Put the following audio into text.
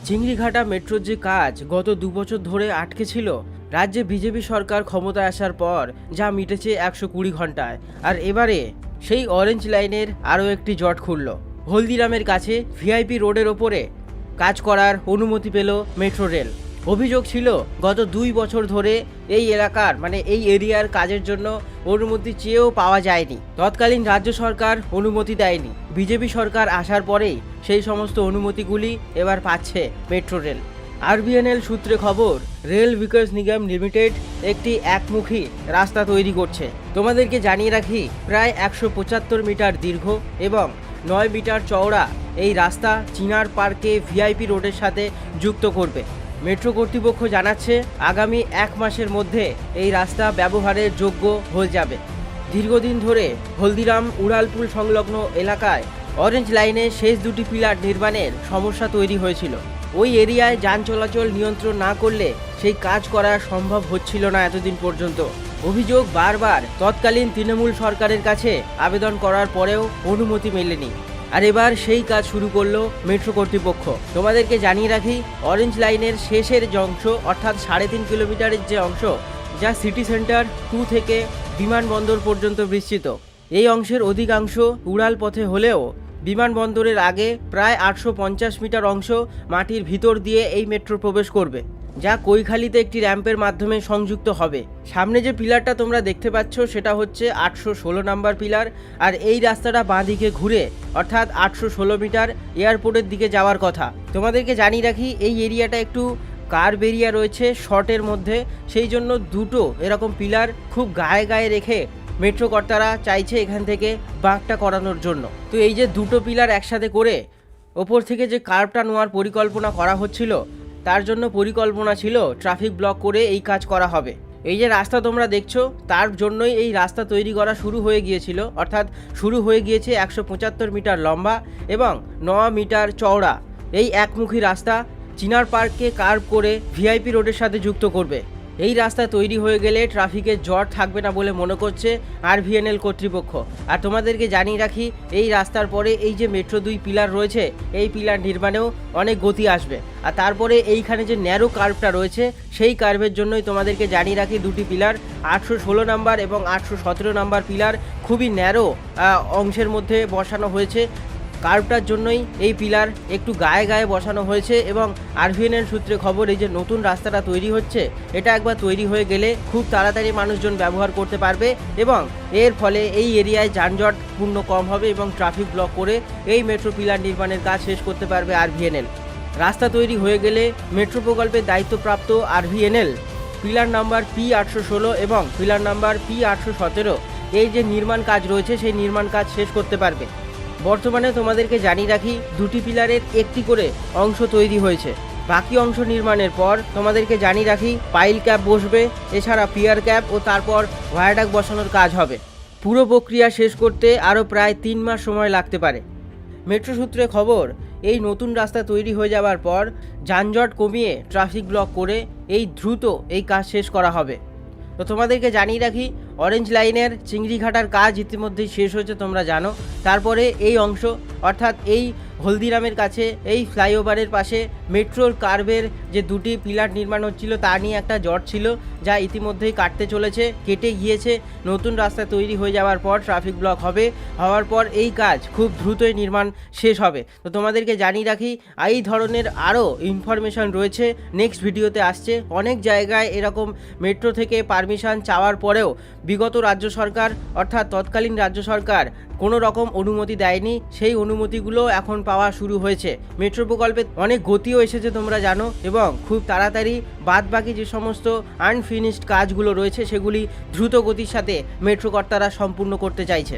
চিংড়িঘাটা মেট্রোর যে কাজ গত 2 বছর ধরে আটকে ছিল, রাজ্যে বিজেপি সরকার ক্ষমতায় আসার পর যা মিটেছে 120 ঘন্টায়। আর এবারে সেই অরেঞ্জ লাইনের আরও একটি জট খুলল। হলদিরামের কাছে ভিআইপি রোডের ওপরে কাজ করার অনুমতি পেল মেট্রো রেল। অভিযোগ ছিল গত 2 বছর ধরে এই এলাকার এই এরিয়ার কাজের জন্য অনুমতি চেয়েও পাওয়া যায়নি। তৎকালীন রাজ্য সরকার অনুমতি দেয়নি। বিজেপি সরকার আসার পরেই সেই সমস্ত অনুমতিগুলি এবার পাচ্ছে মেট্রো রেল। আরবিএনএল সূত্রে খবর, রেল বিকাশ নিগম লিমিটেড একটি একমুখী রাস্তা তৈরি করছে। তোমাদেরকে জানিয়ে রাখি, প্রায় 175 মিটার দীর্ঘ এবং 9 মিটার চওড়া এই রাস্তা চিনার পার্কে ভিআইপি রোডের সাথে যুক্ত করবে। মেট্রো কর্তৃপক্ষ জানাচ্ছে আগামী 1 মাসের মধ্যে এই রাস্তা ব্যবহারের যোগ্য হয়ে যাবে। দীর্ঘদিন ধরে হলদিরাম উড়ালপুল সংলগ্ন এলাকায় অরেঞ্জ লাইনে শেষ 2টি পিলার নির্মাণের সমস্যা তৈরি হয়েছিল। ওই এরিয়ায় যান চলাচল নিয়ন্ত্রণ না করলে সেই কাজ করা সম্ভব হচ্ছিল না এতদিন পর্যন্ত। অভিযোগ, বারবার তৎকালীন তৃণমূল সরকারের কাছে আবেদন করার পরেও অনুমতি মেলেনি। আর এবার সেই কাজ শুরু করলো মেট্রো কর্তৃপক্ষ। তোমাদেরকে জানিয়ে রাখি, অরেঞ্জ লাইনের শেষের যে অংশ, অর্থাৎ 3.5 কিলোমিটারের যে অংশ, যা সিটি সেন্টার 2 থেকে বিমানবন্দর পর্যন্ত বিস্তৃত, এই অংশের অধিকাংশ উড়াল পথে হলেও বিমানবন্দরের আগে প্রায় 850 মিটার অংশ মাটির ভিতর দিয়ে এই মেট্রো প্রবেশ করবে, যা কৈখালিতে একটি র্যাম্পের মাধ্যমে সংযুক্ত হবে। সামনে যে পিলারটা তোমরা দেখতে পাচ্ছ সেটা হচ্ছে 816 নাম্বার পিলার। আর এই রাস্তাটা বাঁ দিকে ঘুরে, অর্থাৎ 816 মিটার এয়ারপোর্টের দিকে যাওয়ার কথা। তোমাদেরকে জানিয়ে রাখি, এই এরিয়াটা একটু কার্ভ এরিয়া রয়েছে শর্টের মধ্যে, সেই জন্য দুটো এরকম পিলার খুব গায়ে গায়ে রেখে মেট্রো কর্তারা চাইছে এখান থেকে বাঁকটা করানোর জন্য। তো এই যে দুটো পিলার একসাথে করে ওপর থেকে যে কার্ভটা নেওয়ার পরিকল্পনা করা হচ্ছিল, তার জন্য পরিকল্পনা ছিল ট্রাফিক ব্লক করে এই কাজ করা হবে। এই যে রাস্তা তোমরা দেখছো, তার জন্যই এই রাস্তা তৈরি করা শুরু হয়ে গিয়েছিল। অর্থাৎ শুরু হয়ে গিয়েছে 175 মিটার লম্বা এবং 9 মিটার চওড়া এই একমুখী রাস্তা চিনার পার্ককে কার্ভ করে ভিআইপি রোডের সাথে যুক্ত করবে। এই রাস্তা তৈরি হয়ে গেলে ট্রাফিকের জট থাকবে না বলে মনে করছে আরভিএনএল কর্তৃপক্ষ। আর তোমাদেরকে জানিয়ে রাখি, এই রাস্তার পরে এই যে মেট্রো 2 পিলার রয়েছে, এই পিলার নির্মাণেও অনেক গতি আসবে। আর তারপরে এইখানে যে ন্যারো কার্ভটা রয়েছে, সেই কার্ভের জন্যই তোমাদেরকে জানিয়ে রাখি, 2টি পিলার 816 নাম্বার এবং 817 নাম্বার পিলার খুবই ন্যারো অংশের মধ্যে বসানো হয়েছে। কার্ভটার জন্যই এই পিলার একটু গায়ে গায়ে বসানো হয়েছে। এবং আরভিএনএল সূত্রে খবর, এই যে নতুন রাস্তাটা তৈরি হচ্ছে, এটা একবার তৈরি হয়ে গেলে খুব তাড়াতাড়ি মানুষজন ব্যবহার করতে পারবে এবং এর ফলে এই এরিয়ায় যানজট পূর্ণ কম হবে এবং ট্রাফিক ব্লক করে এই মেট্রো পিলার নির্মাণের কাজ শেষ করতে পারবে আরভিএনএল। রাস্তা তৈরি হয়ে গেলে মেট্রো প্রকল্পের দায়িত্বপ্রাপ্ত আরভিএনএল পিলার নাম্বার P816 এবং পিলার নাম্বার P817 এই যে নির্মাণ কাজ রয়েছে, সেই নির্মাণ কাজ শেষ করতে পারবে। বর্তমানে তোমাদেরকে জানিয়ে রাখি, 2টি পিলারের একটি করে অংশ তৈরি হয়েছে। বাকি অংশ নির্মাণের পর তোমাদেরকে জানিয়ে রাখি, পাইল ক্যাপ বসবে, এছাড়া পিয়ার ক্যাপ ও তারপর ভায়াডাক বসানোর কাজ হবে। পুরো প্রক্রিয়া শেষ করতে আরও প্রায় 3 মাস সময় লাগতে পারে। মেট্রো সূত্রে খবর, এই নতুন রাস্তা তৈরি হয়ে যাওয়ার পর যানজট কমিয়ে ট্রাফিক ব্লক করে এই দ্রুত এই কাজ শেষ করা হবে। তো তোমাদেরকে জানিয়ে রাখি, অরেঞ্জ লাইনের চিংড়িঘাটার কাজ ইতিমধ্যেই শেষ হয়েছে, তোমরা জানো। তারপরে এই অংশ, অর্থাৎ এই হলদিরামের কাছে এই ফ্লাইওভারের পাশে মেট্রোর কার্ভের যে 2টি পিলার নির্মাণ হচ্ছিল, তা নিয়ে একটা জট ছিল, যা ইতিমধ্যেই কাটতে চলেছে, কেটে গিয়েছে। নতুন রাস্তা তৈরি হয়ে যাওয়ার পর ট্রাফিক ব্লক হওয়ার পর এই কাজ খুব দ্রুতই নির্মাণ শেষ হবে। তো তোমাদেরকে জানিয়ে রাখি, এই ধরনের আরও ইনফরমেশন রয়েছে, নেক্সট ভিডিওতে আসছে। অনেক জায়গায় এরকম মেট্রো থেকে পারমিশন চাওয়ার পরেও বিগত রাজ্য সরকার, অর্থাৎ তৎকালীন রাজ্য সরকার কোনো রকম অনুমতি দেয়নি। সেই অনুমতিগুলো এখন পাওয়া শুরু হয়েছে। মেট্রো প্রকল্পে অনেক গতিও এসেছে, তোমরা জানো, এবং খুব তাড়াতাড়ি বাদবাকি যে সমস্ত আনফিনিশড কাজগুলো রয়েছে, সেগুলি দ্রুত গতির সাথে মেট্রো কর্তারা সম্পূর্ণ করতে চাইছে।